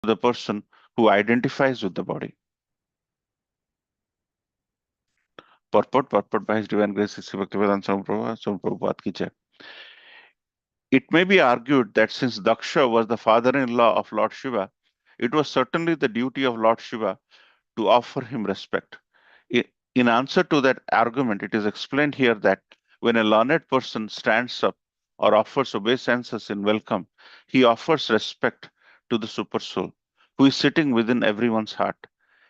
the person who identifies with the body. Purport by His Divine Grace, Sri Bhaktivedanta Swami Prabhupada ki jai. It may be argued that since Daksha was the father-in-law of Lord Shiva, it was certainly the duty of Lord Shiva to offer him respect. In answer to that argument, it is explained here that when a learned person stands up or offers obeisances in welcome, he offers respect to the Supersoul, who is sitting within everyone's heart.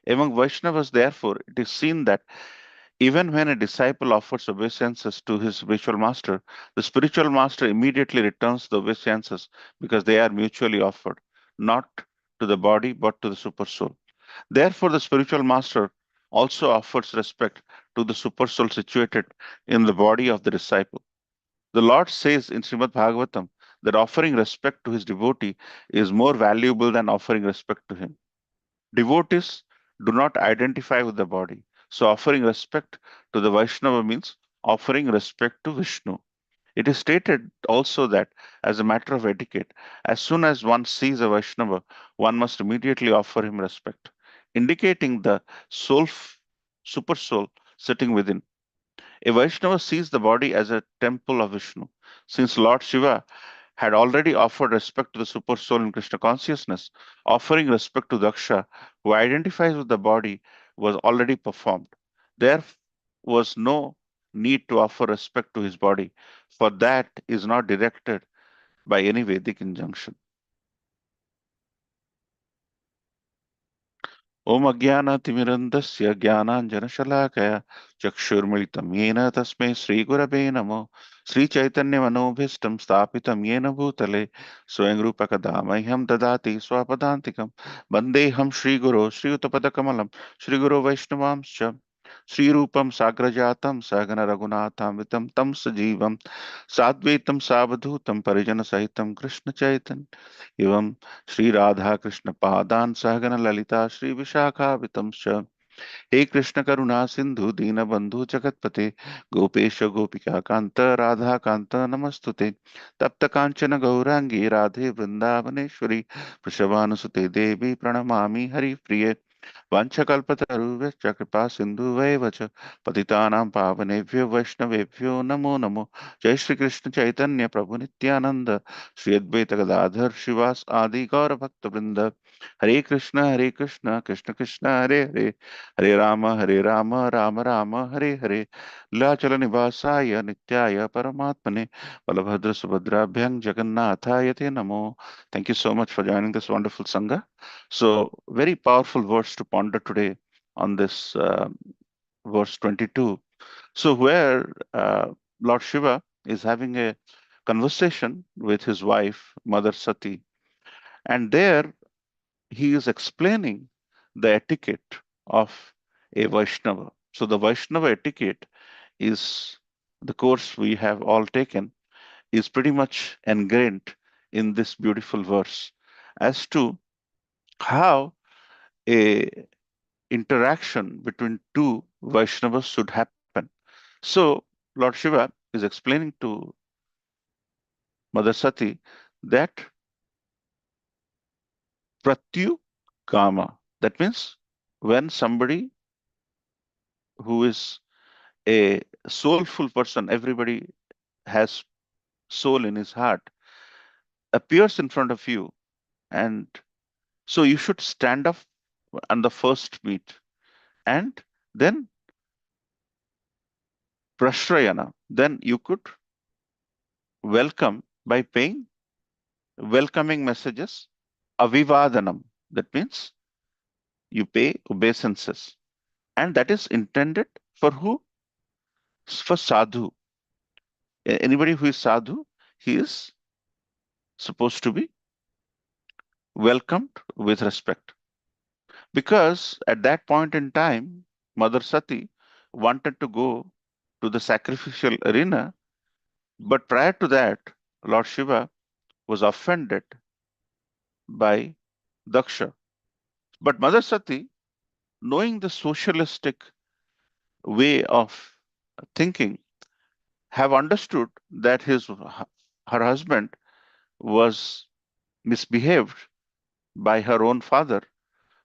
Among Vaishnavas, therefore, it is seen that even when a disciple offers obeisances to his spiritual master immediately returns the obeisances because they are mutually offered, not to the body but to the Supersoul. Therefore, the spiritual master also offers respect to the supersoul situated in the body of the disciple. The Lord says in Srimad Bhagavatam that offering respect to his devotee is more valuable than offering respect to him. Devotees do not identify with the body. So, offering respect to the Vaishnava means offering respect to Vishnu. It is stated also that, as a matter of etiquette, as soon as one sees a Vaishnava, one must immediately offer him respect, indicating the soul, super soul sitting within. A Vaishnava sees the body as a temple of Vishnu. Since Lord Shiva had already offered respect to the super soul in Krishna consciousness, offering respect to Daksha, who identifies with the body, was already performed. There was no need to offer respect to his body, for that is not directed by any Vedic injunction. ॐ अज्ञानतिमिरन्दस्य ज्ञानाञ्जनशलाकया चक्षुर्मिलितं येन तस्मै श्रीगुरवे नमो श्रीचैतन्यमनोभीष्टं स्थापितं येन भूतले स्वयं रूपकदा मह्यं ददाति स्वपदान्तिकं वन्देऽहं श्रीगुरो श्रीयुतपदकमलं श्रीगुरो वैष्णवांश्च श्रीरूपं साग्रजातं सहगण रघुनाथान्वितं तं सजीवं साद्वैतं सावधूतं परिजनसहितं कृष्णचैतन्य एवं श्री राधा कृष्ण पादान सहगण ललिता श्री विशाखावितं च हे कृष्ण करुणा सिंधु दीन बंधु जगतपते गोपेश गोपिका कांत राधा कांत नमस्तुते तप्त कांचन गौरांगी राधे वृंदावनेश्वरी वृषभानुसुते देवी प्रणमामि हरिप्रिये वाञ्छकल्पतरुभ्यश्च कृपा सिन्धुवैव च पतितानां पावनेभ्यो वैष्णवेभ्यो नमो नमो जय श्री कृष्ण चैतन्य प्रभु नित्यानंद श्री अद्वैत गदाधर शिवास आदि गौर भक्त वृंद हरे कृष्ण कृष्ण कृष्ण हरे हरे हरे राम राम राम हरे हरे लीलाचल निवासाय नित्याय परमात्मने बलभद्र सुभद्राभ्यां जगन्नाथाय ते नमो. Thank you so much for joining this wonderful sangha. So, very powerful verse to ponder today on this verse 22. So, where Lord Shiva is having a conversation with his wife, Mother Sati, and there he is explaining the etiquette of a Vaishnava. So, the Vaishnava etiquette is the course we have all taken, is pretty much ingrained in this beautiful verse as to how a interaction between two Vaishnavas should happen. So Lord Shiva is explaining to Mother Sati that Pratyu Kama, that means when somebody who is a soulful person, everybody has soul in his heart, appears in front of you, and so you should stand up on the first meet and then Prashrayana, then you could welcome by paying welcoming messages, avivadanam. That means you pay obeisances. And that is intended for who? For sadhu. Anybody who is sadhu, he is supposed to be welcomed with respect. Because at that point in time, Mother Sati wanted to go to the sacrificial arena, but prior to that, Lord Shiva was offended by Daksha. But Mother Sati, knowing the socialistic way of thinking, have understood that her husband was misbehaved, by her own father,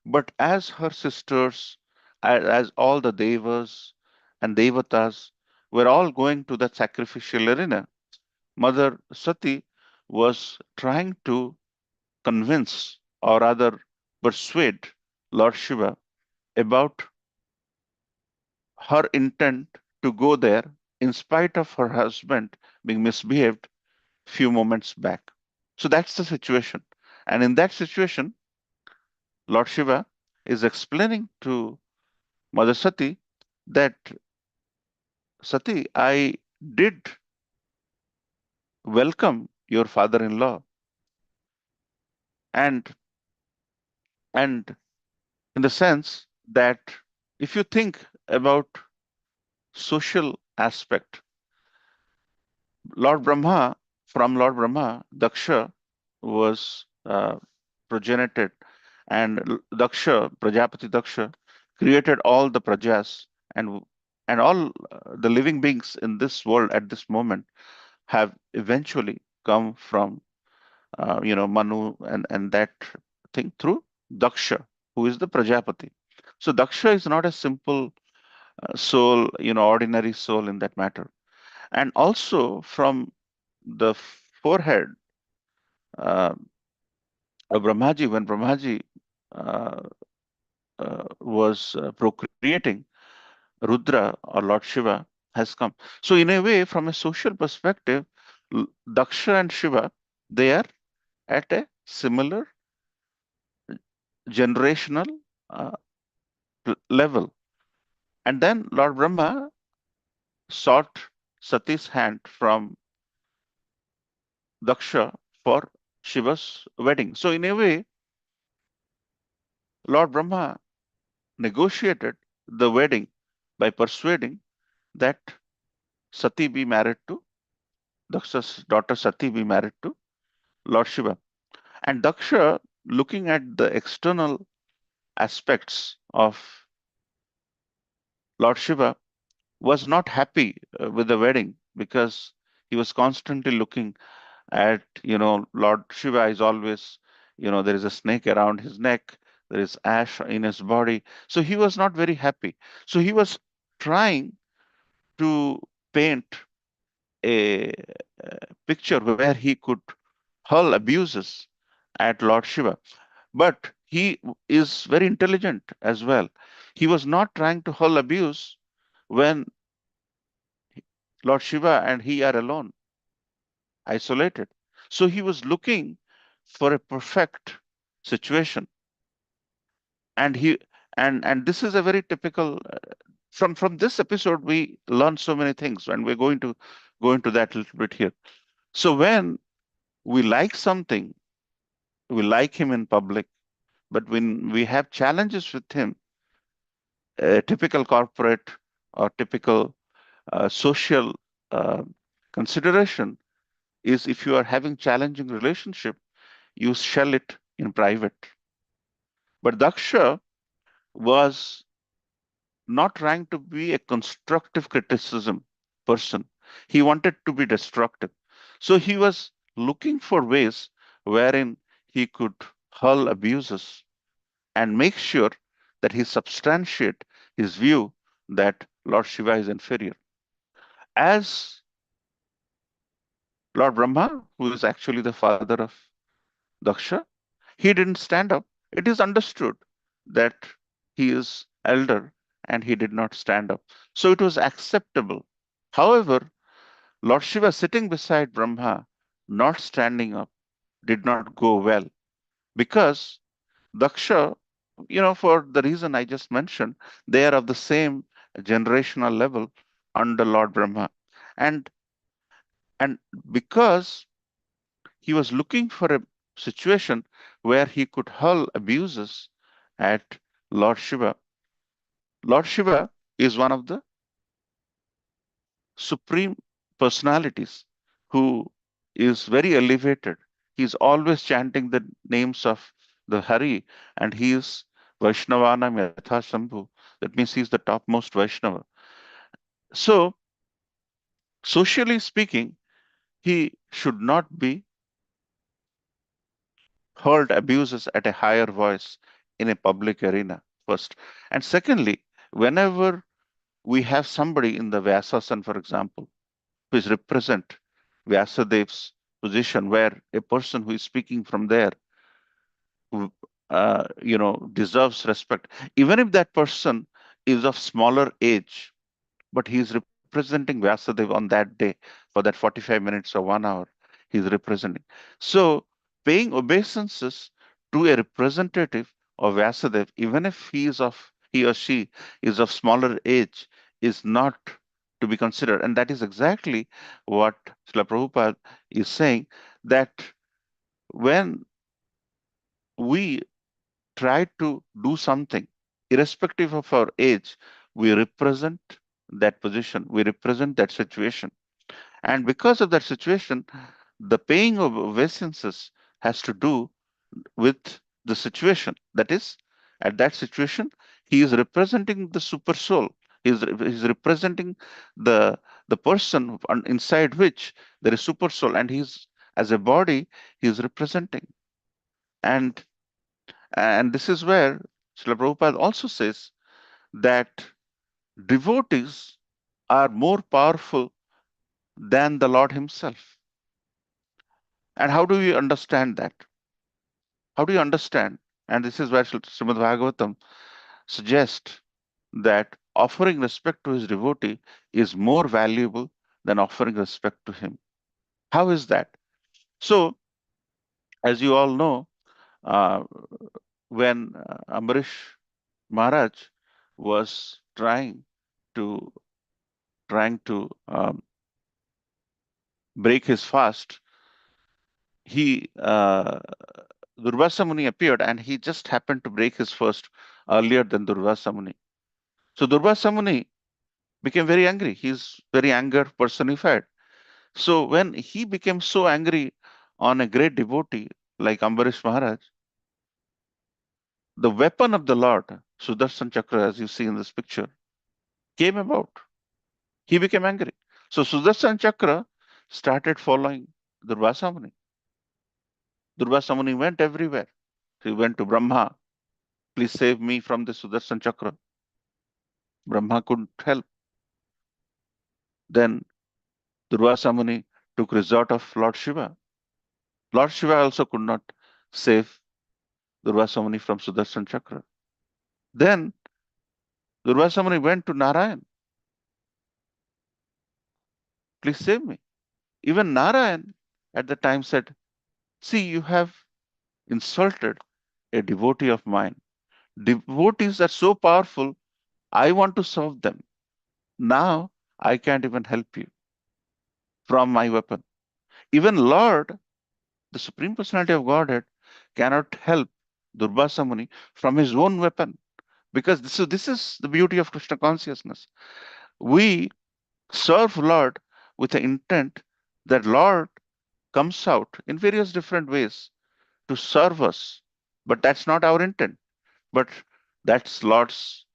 but as her sisters, as all the devas and devatas were all going to that sacrificial arena, Mother Sati was trying to convince or rather persuade Lord Shiva about her intent to go there in spite of her husband being misbehaved few moments back. So that's the situation. And in that situation, Lord Shiva is explaining to Mother Sati that Sati, I did welcome your father-in-law, and and in the sense that if you think about social aspect, Lord Brahma, from Lord Brahma, Daksha was progenited, and Daksha, Prajapati Daksha, created all the prajas, and all the living beings in this world at this moment have eventually come from Manu and that thing through Daksha, who is the Prajapati. So Daksha is not a simple soul, ordinary soul in that matter. And also from the forehead uh, of Brahmaji, when Brahmaji uh, was procreating, Rudra or Lord Shiva has come. So in a way, from a social perspective, Daksha and Shiva, they are at a similar generational uh, level. And then Lord Brahma sought Sati's hand from Daksha for Shiva's wedding. So in a way, Lord Brahma negotiated the wedding by persuading that Sati be married to Daksha's daughter Sati be married to Lord Shiva. And Daksha, looking at the external aspects of Lord Shiva, was not happy with the wedding because he was constantly looking at, Lord Shiva is always, there is a snake around his neck, there is ash in his body. So he was not very happy. So he was trying to paint a, picture where he could hurl abuses at Lord Shiva. But he is very intelligent as well. He was not trying to hurl abuse when Lord Shiva and he are alone, isolated. So he was looking for a perfect situation, and he and this is a very typical. From this episode, we learn so many things, and we're going to go into that a little bit here. So when we like something, we like him in public, but when we have challenges with him, a typical corporate or typical social uh, consideration is if you are having challenging relationship, you shell it in private. But Daksha was not trying to be a constructive criticism person. He wanted to be destructive. So he was looking for ways wherein he could hurl abuses and make sure that he substantiate his view that Lord Shiva is inferior. As Lord Brahma, who is actually the father of Daksha, he didn't stand up. It is understood that he is elder and he did not stand up. So it was acceptable. However, Lord Shiva sitting beside Brahma, not standing up, did not go well because Daksha, for the reason I just mentioned, they are of the same generational level under Lord Brahma. And and because he was looking for a situation where he could hurl abuses at Lord Shiva. Lord Shiva is one of the supreme personalities who is very elevated. He's always chanting the names of the Hari, and he is Vaishnavanam Yatha Shambhu. That means he's the topmost Vaishnava. So, socially speaking, he should not be hurled abuses at a higher voice in a public arena, first. And secondly, whenever we have somebody in the Vyasasana, for example, who is represent Vyasadev's position, where a person who is speaking from there, who, deserves respect, even if that person is of smaller age, but he is representing Vyasadeva on that day for that 45 minutes or 1 hour. He is representing. So, paying obeisances to a representative of Vyasadeva, even if he or she is of smaller age, is not to be considered. And that is exactly what Srila Prabhupada is saying, that when we try to do something, irrespective of our age, we represent that position, we represent that situation. And because of that situation, the paying of obeisances has to do with the situation. That is, at that situation, he is representing the super soul. He's representing the the person inside which there is super soul, and he's as a body, he is representing. And this is where Srila Prabhupada also says that devotees are more powerful than the Lord Himself. And how do you understand that? How do you understand? And this is where Srimad Bhagavatam suggests that offering respect to his devotee is more valuable than offering respect to him. How is that? So, as you all know, uh, when Ambarish Maharaj was to trying to break his fast, he Durvasa Muni appeared, and he just happened to break his fast earlier than Durvasa Muni. So Durvasa Muni became very angry. He's very anger personified. So when he became so angry on a great devotee like Ambarish Maharaj, the weapon of the Lord, Sudarshan Chakra, as you see in this picture, came about. He became angry. So Sudarshan Chakra started following Durvasa Muni. Durvasa Muni went everywhere. He went to Brahma, please save me from the Sudarshan Chakra. Brahma couldn't help. Then Durvasa Muni took resort of Lord Shiva. Lord Shiva also could not save Durvasa Muni from Sudarshan Chakra. Then Durvasa Muni went to Narayan, please save me. Even Narayan at the time said, see, you have insulted a devotee of mine. Devotees are so powerful, I want to serve them. Now I can't even help you from my weapon. Even Lord, the Supreme Personality of Godhead, cannot help Durvasa Muni from his own weapon. Because this is the beauty of Krishna consciousness. We serve Lord with the intent that Lord comes out in various different ways to serve us. But that's not our intent. But that's Lord's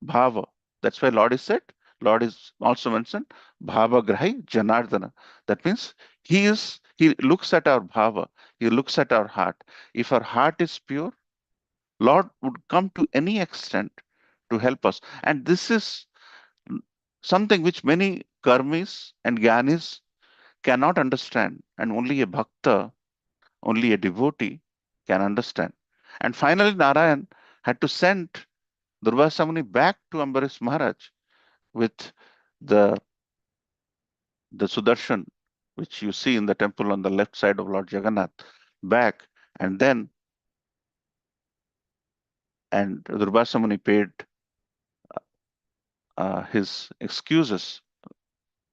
bhava. That's why Lord is said. Lord is also mentioned bhava grahi janardana. That means he looks at our bhava. He looks at our heart. If our heart is pure, Lord would come to any extent to help us. And this is something which many karmis and gyanis cannot understand, and only a bhakta, only a devotee can understand. And finally, Narayan had to send Durvasa Muni back to Ambarish Maharaj with the Sudarshan, which you see in the temple on the left side of Lord Jagannath, back, and then and Durvasa Muni paid his excuses,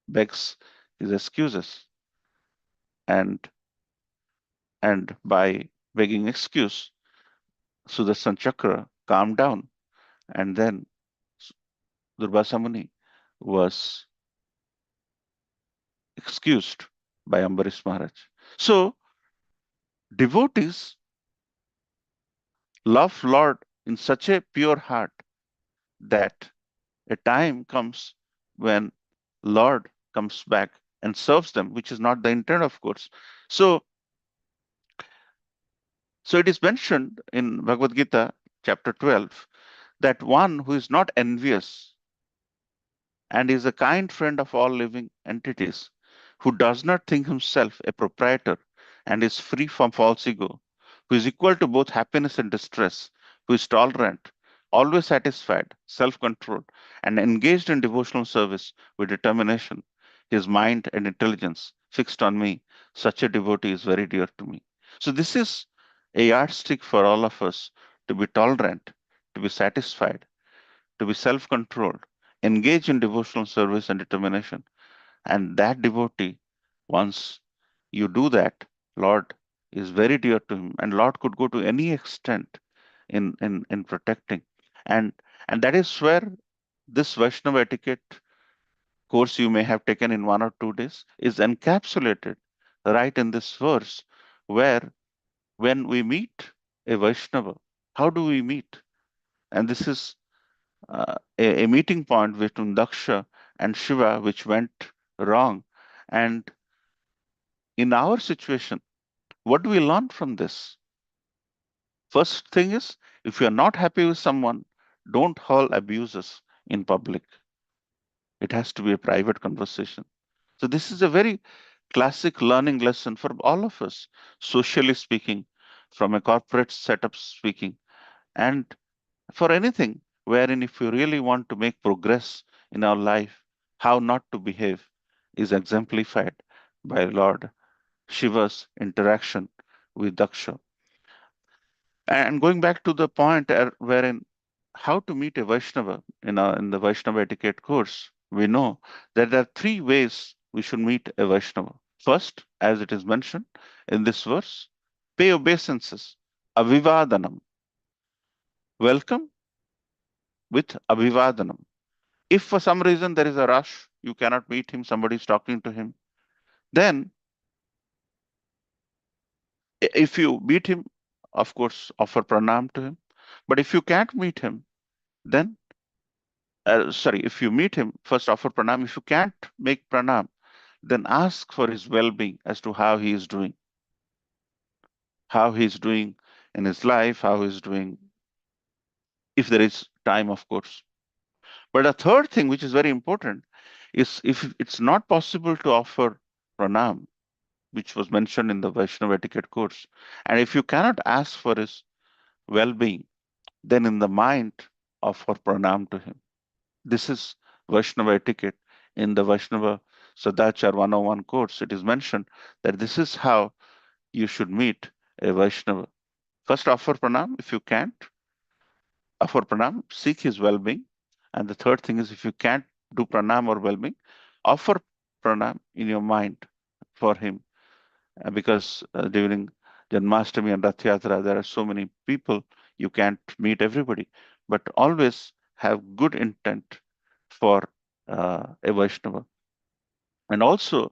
begs his excuses, and by begging excuse, Sudarshan Chakra calmed down, and then Durvasa Muni was excused by Ambarish Maharaj. So devotees love Lord in such a pure heart that a time comes when Lord comes back and serves them, which is not the intent, of course. So So it is mentioned in Bhagavad Gita, chapter 12, that one who is not envious and is a kind friend of all living entities, who does not think himself a proprietor and is free from false ego, who is equal to both happiness and distress, who is tolerant, always satisfied, self controlled, and engaged in devotional service with determination, his mind and intelligence fixed on me, such a devotee is very dear to me. So, this is a yardstick for all of us to be tolerant, to be satisfied, to be self controlled, engage in devotional service and determination. And that devotee, once you do that, Lord is very dear to him, and Lord could go to any extent in protecting. And and that is where this Vaishnava etiquette course you may have taken in 1 or 2 days is encapsulated right in this verse, where when we meet a Vaishnava, how do we meet? And this is a meeting point between Daksha and Shiva, which went wrong. And in our situation, what do we learn from this? First thing is, if you are not happy with someone, don't hurl abuses in public. It has to be a private conversation. So, this is a very classic learning lesson for all of us, socially speaking, from a corporate setup speaking, and for anything wherein if we really want to make progress in our life, how not to behave is exemplified by Lord Shiva's interaction with Daksha. And going back to the point wherein how to meet a Vaishnava in the Vaishnava etiquette course, we know that there are three ways we should meet a Vaishnava. First, as it is mentioned in this verse, pay obeisances, avivadanam, welcome with avivadanam. If for some reason there is a rush, you cannot meet him, somebody is talking to him, then if you meet him, of course, offer pranam to him. But if you can't meet him, then, sorry, if you meet him, first offer pranam. If you can't make pranam, then ask for his well being as to how he is doing in his life, how he is doing, if there is time, of course. But a third thing, which is very important, is if it's not possible to offer pranam, which was mentioned in the Vaishnava etiquette course. And if you cannot ask for his well being, then in the mind, offer pranam to him. This is Vaishnava etiquette in the Vaishnava Sadachar 101 course. It is mentioned that this is how you should meet a Vaishnava. First, offer pranam. If you can't, offer pranam, seek his well being. And the third thing is, if you can't do pranam or well being, offer pranam in your mind for him because during Janmashtami and Rath Yatra, there are so many people, you can't meet everybody, but always have good intent for a Vaishnava. And also,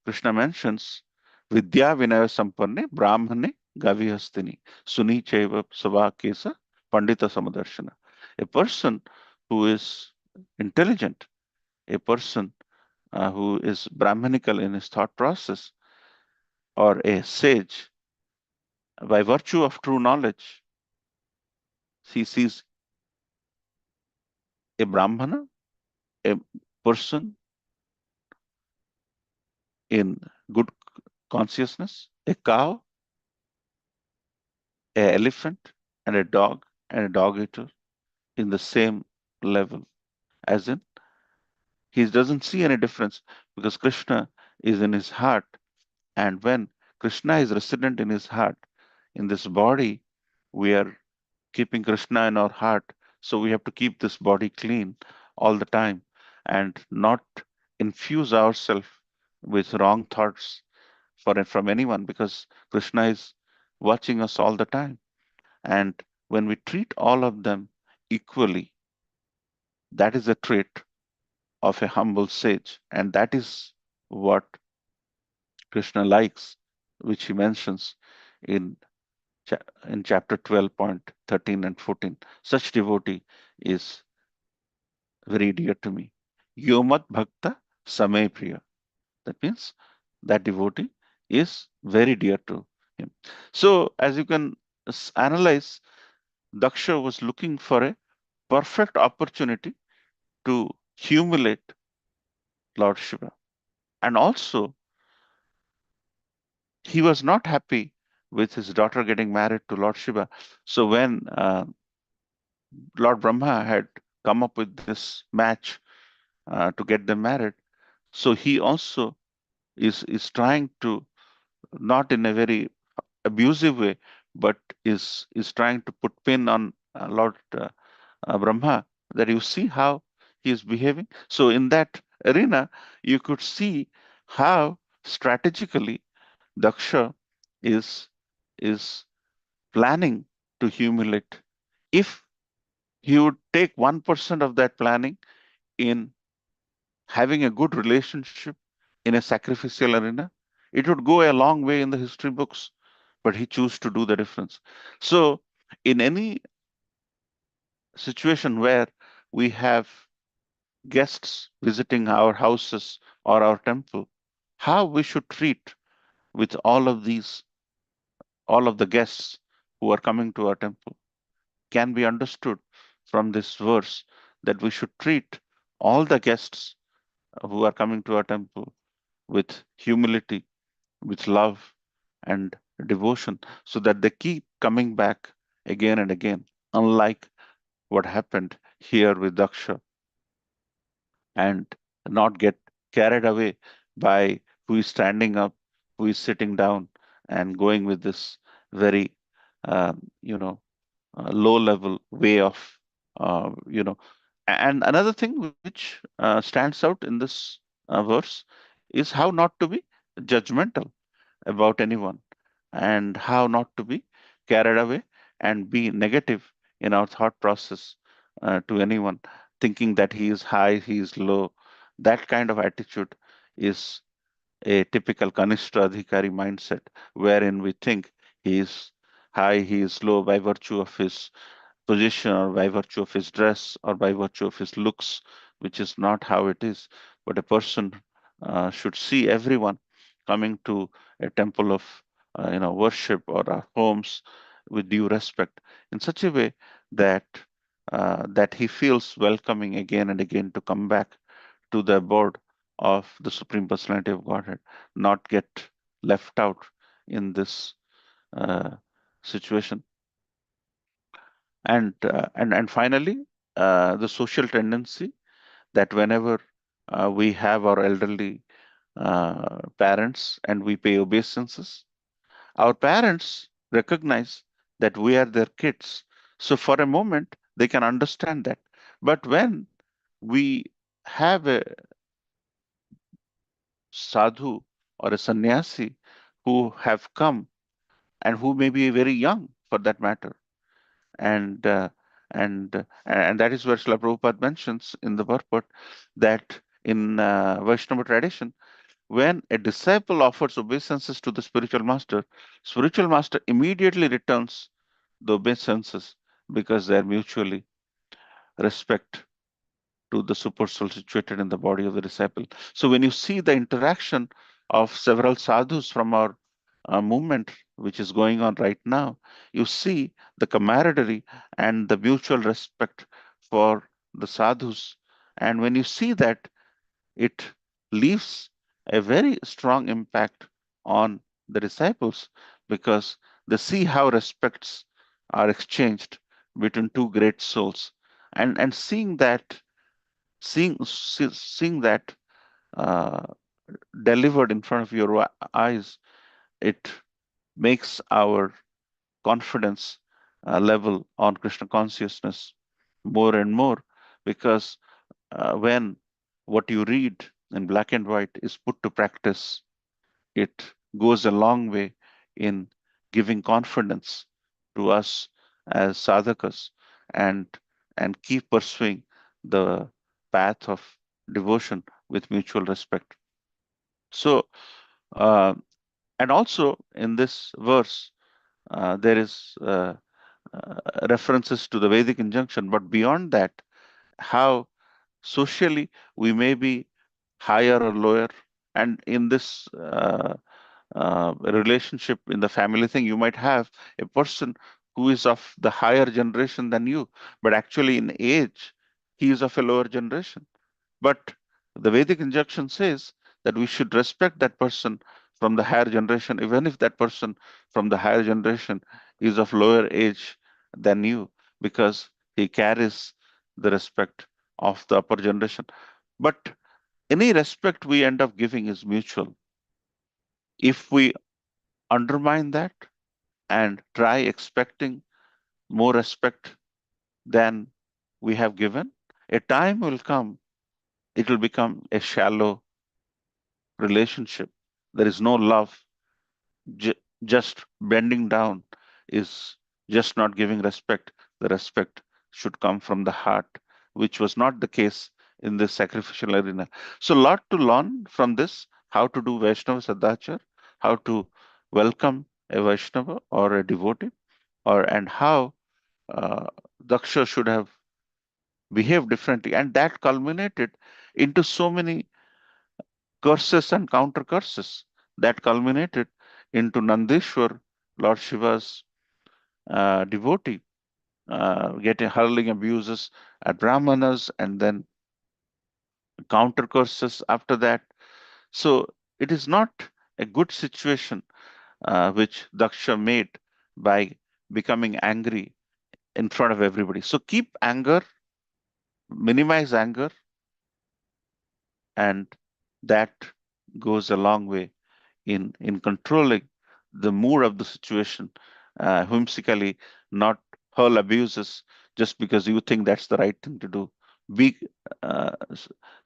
Krishna mentions Vidya Vinaya Sampanne Brahmane Gavihastini Suni Chaiva Savakesa Pandita Samadarshana. A person who is intelligent, a person who is Brahmanical in his thought process, or a sage, by virtue of true knowledge, he sees a Brahmana, a person in good consciousness, a cow, a elephant, and a dog eater in the same level. As in, he doesn't see any difference because Krishna is in his heart. And when Krishna is resident in his heart, in this body, we are keeping Krishna in our heart. So we have to keep this body clean all the time and not infuse ourselves with wrong thoughts from anyone because Krishna is watching us all the time. And when we treat all of them equally, that is a trait of a humble sage. And that is what Krishna likes, which he mentions in, in chapter 12.13 and 14. Such devotee is very dear to me. Yomat Bhakta Samay Priya. That means that devotee is very dear to him. So, as you can analyze, Daksha was looking for a perfect opportunity to humiliate Lord Shiva. And also, he was not happy with his daughter getting married to Lord Shiva. So, when Lord Brahma had come up with this match to get them married, so he also is trying to, not in a very abusive way, but is trying to put pin on Lord Brahma, that you see how he is behaving. So in that arena, you could see how strategically Daksha is is planning to humiliate. If he would take 1% of that planning in having a good relationship in a sacrificial arena, it would go a long way in the history books, but he chose to do the difference. So, in any situation where we have guests visiting our houses or our temple, how we should treat with all of the guests who are coming to our temple can be understood from this verse, that we should treat all the guests who are coming to our temple with humility, with love and devotion, so that they keep coming back again and again, unlike what happened here with Daksha, and not get carried away by who is standing up, who is sitting down, and going with this very, you know, low level way of, you know. And another thing which stands out in this verse is how not to be judgmental about anyone, and how not to be carried away and be negative in our thought process to anyone, thinking that he is high, he is low. That kind of attitude is a typical Kanishta Adhikari mindset, wherein we think he is high, he is low by virtue of his position, or by virtue of his dress, or by virtue of his looks, which is not how it is. But a person should see everyone coming to a temple of worship or our homes with due respect, in such a way that that he feels welcoming again and again to come back to the abode of the Supreme Personality of Godhead, not get left out in this uh, situation. And finally, the social tendency that whenever we have our elderly parents and we pay obeisances, our parents recognize that we are their kids. So for a moment, they can understand that. But when we have a sadhu or a sannyasi who have come, and who may be very young for that matter, and and that is where Srila Prabhupada mentions in the purport that in Vaishnava tradition, when a disciple offers obeisances to the spiritual master immediately returns the obeisances, because they are mutually respect to the super soul situated in the body of the disciple. So when you see the interaction of several sadhus from our movement, which is going on right now, you see the camaraderie and the mutual respect for the sadhus. And when you see that, it leaves a very strong impact on the disciples, because they see how respects are exchanged between two great souls. And seeing that uh, delivered in front of your eyes, it makes our confidence level on Krishna consciousness more and more, because when what you read in black and white is put to practice, it goes a long way in giving confidence to us as sadhakas, and keep pursuing the path of devotion with mutual respect. So, uh, and also in this verse, there is references to the Vedic injunction, but beyond that, how socially we may be higher or lower. And in this a relationship in the family thing. You might have a person who is of the higher generation than you, but actually in age, he is of a lower generation. But the Vedic injunction says that we should respect that person from the higher generation, even if that person from the higher generation is of lower age than you, because he carries the respect of the upper generation. But any respect we end up giving is mutual. If we undermine that and try expecting more respect than we have given, a time will come, it will become a shallow relationship. There is no love. Just bending down is just not giving respect. The respect should come from the heart, which was not the case in this sacrificial arena. So, a lot to learn from this, how to do Vaishnava Sadachar, how to welcome a Vaishnava or a devotee, or and how uh, Daksha should have behaved differently. And that culminated into so many curses and counter curses that culminated into Nandeshwar, Lord Shiva's devotee, getting hurling abuses at Brahmanas and then counter curses after that. So it is not a good situation which Daksha made by becoming angry in front of everybody. So keep anger, minimize anger, and that goes a long way in controlling the mood of the situation whimsically, not hurl abuses just because you think that's the right thing to do. Be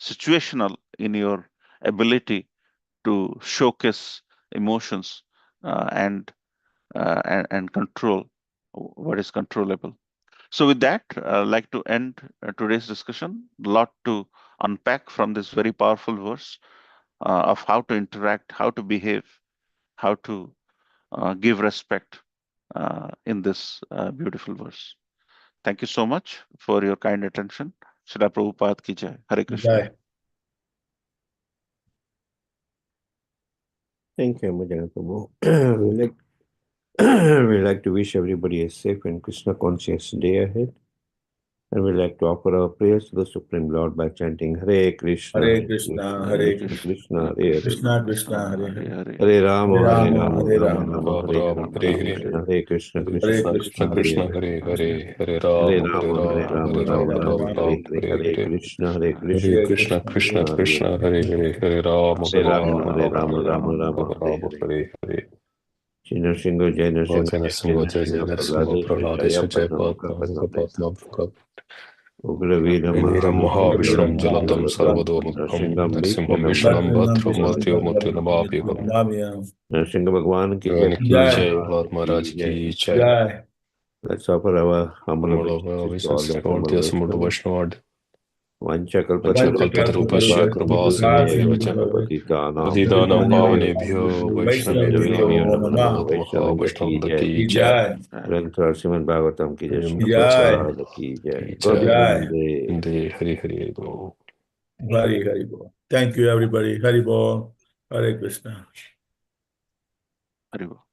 situational in your ability to showcase emotions and control what is controllable. So with that, I'd like to end today's discussion. A lot to unpack from this very powerful verse of how to interact, how to behave, how to give respect in this beautiful verse. Thank you so much for your kind attention. Srila Prabhupada ki jai. Hare Krishna. Jai. Thank you, Hema Prabhu. We'd like to wish everybody a safe and Krishna conscious day ahead. And we'd like to offer our prayers to the Supreme Lord by chanting Hare Krishna, Hare Krishna, Hare Krishna, Hare Krishna, Krishna, Hare Hare Hare Rama, Hare Hare Rama, Rama, Hare Rama Rama, Rama, Hare Ram, Hare, Hare Hare, Hare Krishna, Hare Hare Krishna, Krishna, Krishna, Krishna, Hare Krishna, Hare. Hare Hare, Hare Hare Ram, Hare Rama, Hare Ram, Rama, Hare Hare Rama Ram, Rama, Ram Rama, Hare Ram, Hare, Hare Hare Hare, Krishna, Hare Krishna, Hare Hare Krishna, Krishna, Krishna, Krishna, Hare Krishna, Hare. Hare Hare, Hare Ram, Hare Hare Rama, Ram, Hare Ram Rama, Rama Rama, Hare Ram, Hare. Hare Hare. Jai Nrsimha, Jai Nrsimha, Jai Jai Narasimha, Jai Jai Nrsimha, Narasimha, Prahlade, Prahlade, Shaya Jai Padma, Padma, Padma, Padma, Ugra Veera Veneram Mahavishram Mahavishram Jalandam Jalandham Sarvadomukam Nrsingham Narsimham Vishnu Vishnam Bhakti Bhadram Vishnu Murtyomurtyunamabhigam. Nrsimha Bhagwan ki jai, Gyan ki Jai, Jai, Maharaj Lord Maharaj ki jai. ki Jai. Jai, Let's offer our humble obeisances to all Obeisance the to all the assembled assembled Vaishnavas. Vancha Vancha Kalpatarupasya kalpatarubhasya Kripa kripa Sindhubhya sindhubhya patitanam Patidanam pavanebhyo Pavanebhyo Vaishnavibhyo Vaishnavibhyo Namo Namo Namaha Namaha Vaishnavita ki Vaishnavanda jai. ki Jai. Jai, Granthar Srimad Bhagavatam ki jai, Srila Jai, Prabhupada ki jai. Ki Gaur Jai. Jai, Bande. Inde Hari Hari Bol. Hari Hari Bol. Thank you, everybody. Hari Bol, Hare Krishna. Hare Krishna.